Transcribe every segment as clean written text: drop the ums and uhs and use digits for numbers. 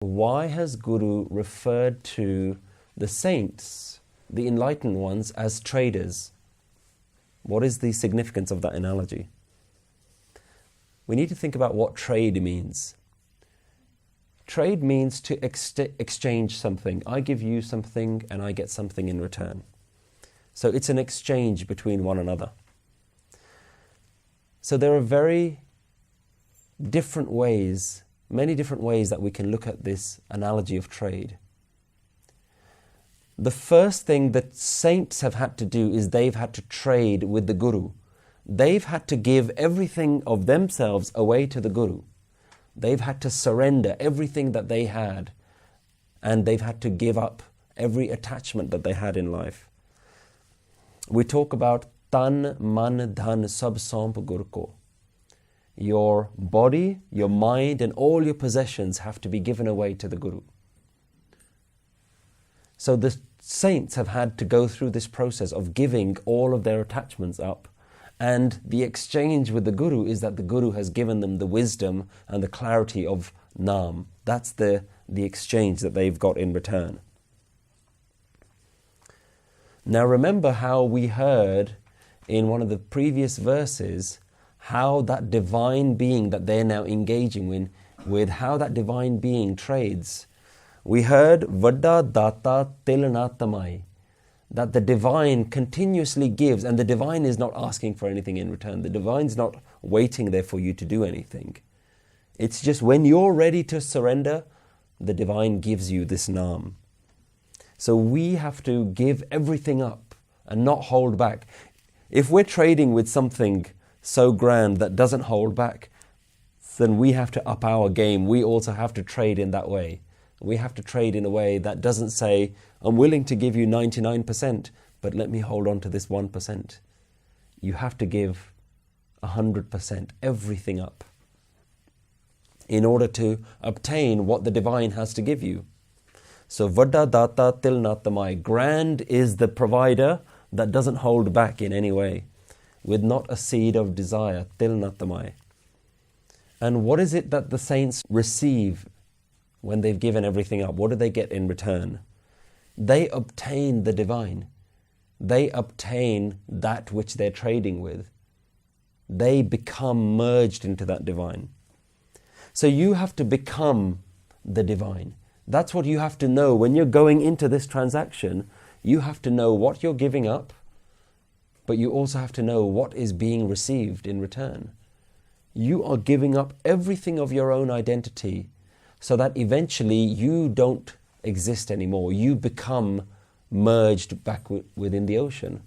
Why has Guru referred to the saints, the enlightened ones, as traders? What is the significance of that analogy? We need to think about what trade means. Trade means to exchange something. I give you something and I get something in return. So it's an exchange between one another. So there are very different ways, many different ways that we can look at this analogy of trade. The first thing that saints have had to do is they've had to trade with the Guru. They've had to give everything of themselves away to the Guru. They've had to surrender everything that they had, and they've had to give up every attachment that they had in life. We talk about tan, man, dhan, sab saump gur ko. Your body, your mind, and all your possessions have to be given away to the Guru. So the saints have had to go through this process of giving all of their attachments up, and the exchange with the Guru is that the Guru has given them the wisdom and the clarity of Naam. That's the exchange that they've got in return. Now remember how we heard in one of the previous verses how that divine being that they're now engaging with how that divine being trades. We heard Vadda Data Tilna Tamai, that the divine continuously gives, and the divine is not asking for anything in return. The divine's not waiting there for you to do anything. It's just when you're ready to surrender, the divine gives you this Naam. So we have to give everything up and not hold back. If we're trading with something so grand that doesn't hold back, then we have to up our game. We also have to trade in that way. We have to trade in a way that doesn't say, I'm willing to give you 99%, but let me hold on to this 1%. You have to give 100%, everything up, in order to obtain what the divine has to give you. So Vadda Data Tilna Tamai, grand is the provider that doesn't hold back in any way, with not a seed of desire, Tilna Tamai. And what is it that the saints receive when they've given everything up? What do they get in return? They obtain the divine. They obtain that which they're trading with. They become merged into that divine. So you have to become the divine. That's what you have to know. When you're going into this transaction, you have to know what you're giving up, but you also have to know what is being received in return. You are giving up everything of your own identity so that eventually you don't exist anymore. You become merged back within the ocean.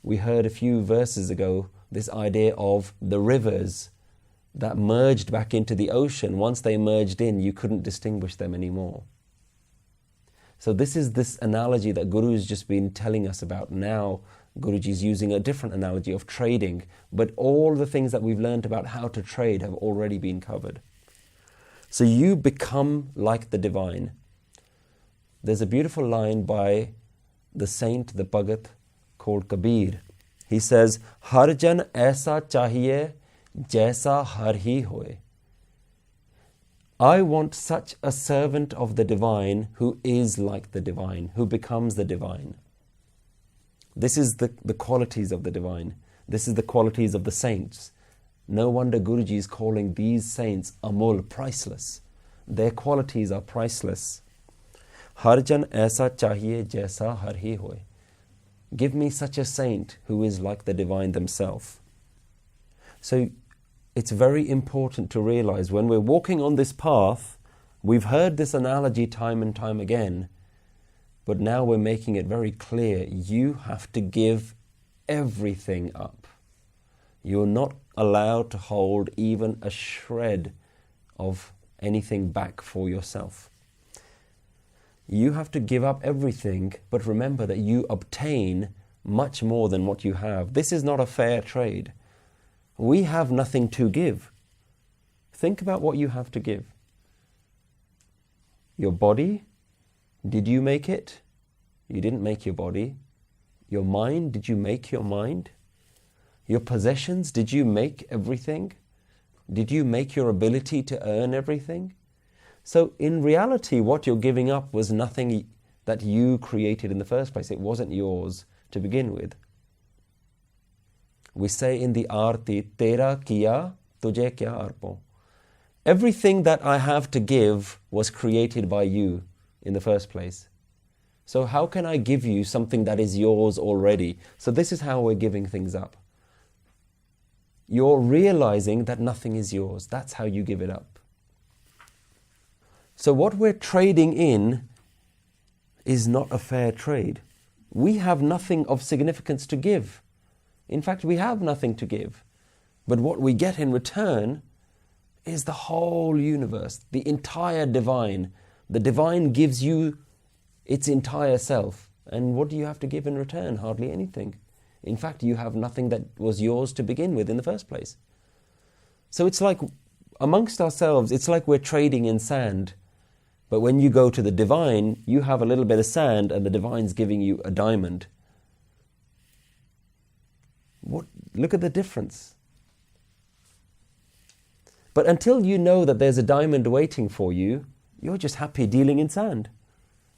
We heard a few verses ago this idea of the rivers that merged back into the ocean. Once they merged in, you couldn't distinguish them anymore. So this is this analogy that Guru's just been telling us about. Now Guruji's using a different analogy of trading, but all the things that we've learned about how to trade have already been covered. So you become like the divine. There's a beautiful line by the saint, the Bhagat, called Kabir. He says, Har jan aisa chahiye jaisa har hi hoye. I want such a servant of the divine who is like the divine, who becomes the divine. This is the qualities of the divine. This is the qualities of the saints. No wonder Guruji is calling these saints amul, priceless. Their qualities are priceless. Har jan aisa chahiye jaisa har hi hoye. Give me such a saint who is like the divine themselves. So it's very important to realize when we're walking on this path, we've heard this analogy time and time again, but now we're making it very clear. You have to give everything up. You're not allowed to hold even a shred of anything back for yourself. You have to give up everything, but remember that you obtain much more than what you have. This is not a fair trade. We have nothing to give. Think about what you have to give. Your body, did you make it? You didn't make your body. Your mind, did you make your mind? Your possessions, did you make everything? Did you make your ability to earn everything? So in reality, what you're giving up was nothing that you created in the first place. It wasn't yours to begin with. We say in the Aarti, Tera kiya, tujhe kya arpo. Everything that I have to give was created by you in the first place. So how can I give you something that is yours already? So this is how we're giving things up. You're realizing that nothing is yours. That's how you give it up. So what we're trading in is not a fair trade. We have nothing of significance to give. In fact, we have nothing to give. But what we get in return is the whole universe, the entire divine. The divine gives you its entire self. And what do you have to give in return? Hardly anything. In fact, you have nothing that was yours to begin with in the first place. So it's like, amongst ourselves, it's like we're trading in sand. But when you go to the divine, you have a little bit of sand and the divine's giving you a diamond. Look at the difference. But until you know that there's a diamond waiting for you, you're just happy dealing in sand.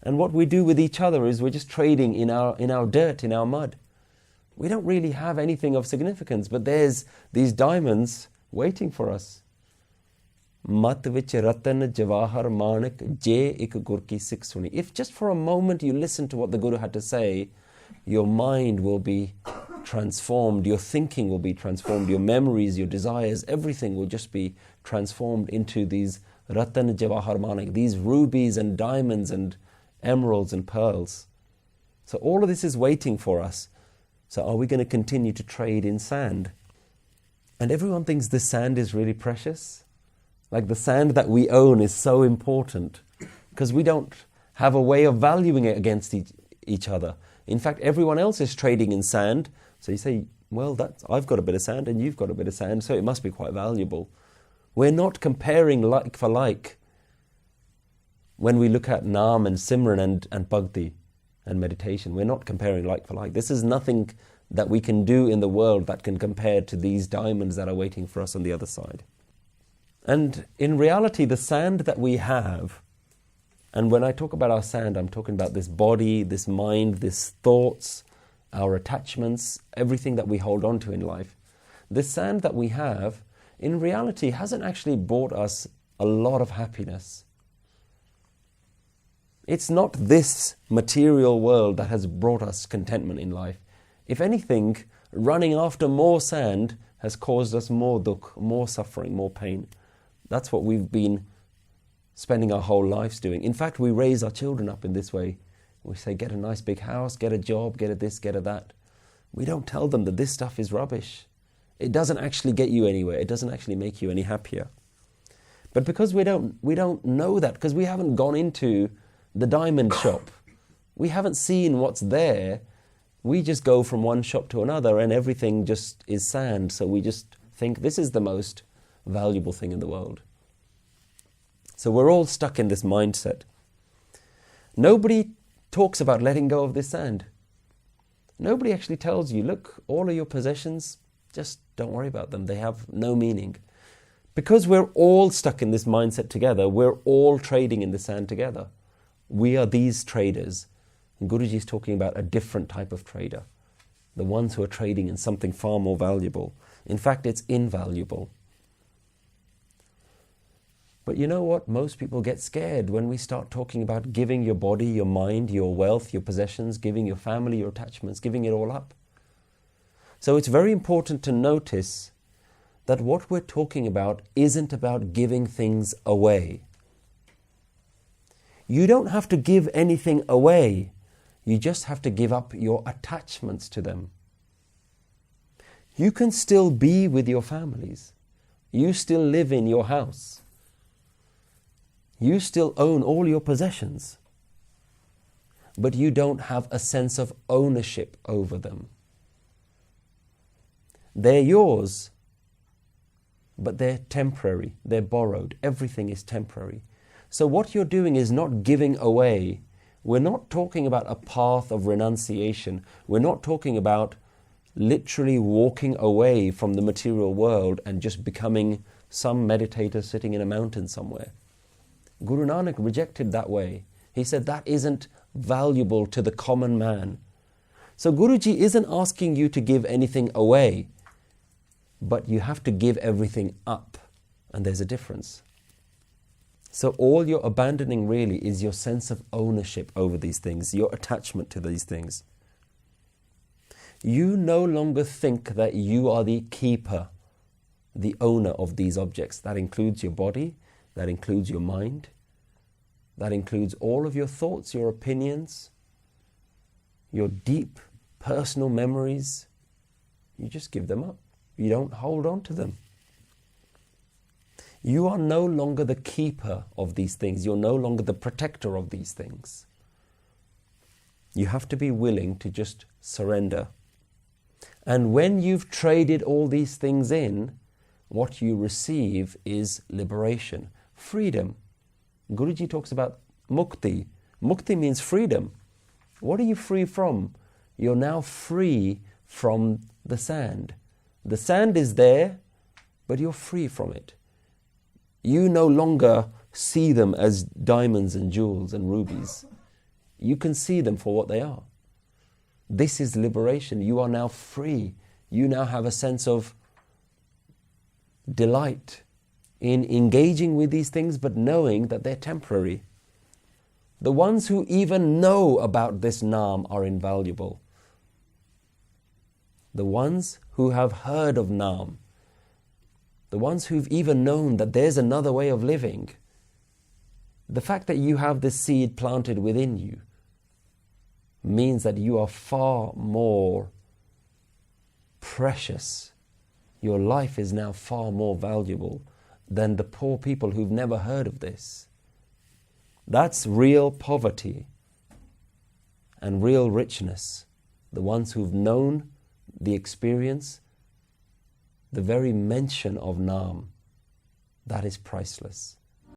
And what we do with each other is we're just trading in our dirt, in our mud. We don't really have anything of significance, but there's these diamonds waiting for us. Mat vich ratan jawahar manik je ik gur ki sikh suni. If just for a moment you listen to what the Guru had to say, your mind will be transformed, your thinking will be transformed, your memories, your desires, everything will just be transformed into these ratan jawahar manik, these rubies and diamonds and emeralds and pearls. So all of this is waiting for us. So are we going to continue to trade in sand? And everyone thinks the sand is really precious. Like the sand that we own is so important because we don't have a way of valuing it against each other. In fact, everyone else is trading in sand. So you say, well, I've got a bit of sand and you've got a bit of sand, so it must be quite valuable. We're not comparing like for like when we look at Naam and Simran and Bhakti and meditation. We're not comparing like for like. This is nothing that we can do in the world that can compare to these diamonds that are waiting for us on the other side. And in reality, the sand that we have, and when I talk about our sand, I'm talking about this body, this mind, these thoughts, our attachments, everything that we hold on to in life. This sand that we have, in reality, hasn't actually brought us a lot of happiness. It's not this material world that has brought us contentment in life. If anything, running after more sand has caused us more dukh, more suffering, more pain. That's what we've been spending our whole lives doing. In fact, we raise our children up in this way. We say, get a nice big house, get a job, get a this, get a that. We don't tell them that this stuff is rubbish. It doesn't actually get you anywhere. It doesn't actually make you any happier. But because we don't know that, because we haven't gone into the diamond shop, we haven't seen what's there, we just go from one shop to another and everything just is sand. So we just think this is the most valuable thing in the world. So we're all stuck in this mindset. Nobody talks about letting go of this sand. Nobody actually tells you, look, all of your possessions, just don't worry about them. They have no meaning. Because we're all stuck in this mindset together, we're all trading in the sand together. We are these traders. And Guruji is talking about a different type of trader. The ones who are trading in something far more valuable. In fact, it's invaluable. But you know what? Most people get scared when we start talking about giving your body, your mind, your wealth, your possessions, giving your family, your attachments, giving it all up. So it's very important to notice that what we're talking about isn't about giving things away. You don't have to give anything away. You just have to give up your attachments to them. You can still be with your families. You still live in your house. You still own all your possessions. But you don't have a sense of ownership over them. They're yours, but they're temporary. They're borrowed. Everything is temporary. So what you're doing is not giving away. We're not talking about a path of renunciation. We're not talking about literally walking away from the material world and just becoming some meditator sitting in a mountain somewhere. Guru Nanak rejected that way. He said that isn't valuable to the common man. So Guruji isn't asking you to give anything away, but you have to give everything up. And there's a difference. So all you're abandoning really is your sense of ownership over these things, your attachment to these things. You no longer think that you are the keeper, the owner of these objects. That includes your body, that includes your mind, that includes all of your thoughts, your opinions, your deep personal memories. You just give them up. You don't hold on to them. You are no longer the keeper of these things. You're no longer the protector of these things. You have to be willing to just surrender. And when you've traded all these things in, what you receive is liberation, freedom. Guruji talks about mukti. Mukti means freedom. What are you free from? You're now free from the sand. The sand is there, but you're free from it. You no longer see them as diamonds and jewels and rubies. You can see them for what they are. This is liberation. You are now free. You now have a sense of delight in engaging with these things, but knowing that they're temporary. The ones who even know about this Naam are invaluable. The ones who have heard of Naam, the ones who've even known that there's another way of living, the fact that you have this seed planted within you means that you are far more precious. Your life is now far more valuable than the poor people who've never heard of this. That's real poverty and real richness. The ones who've known the experience, the very mention of Naam, that is priceless.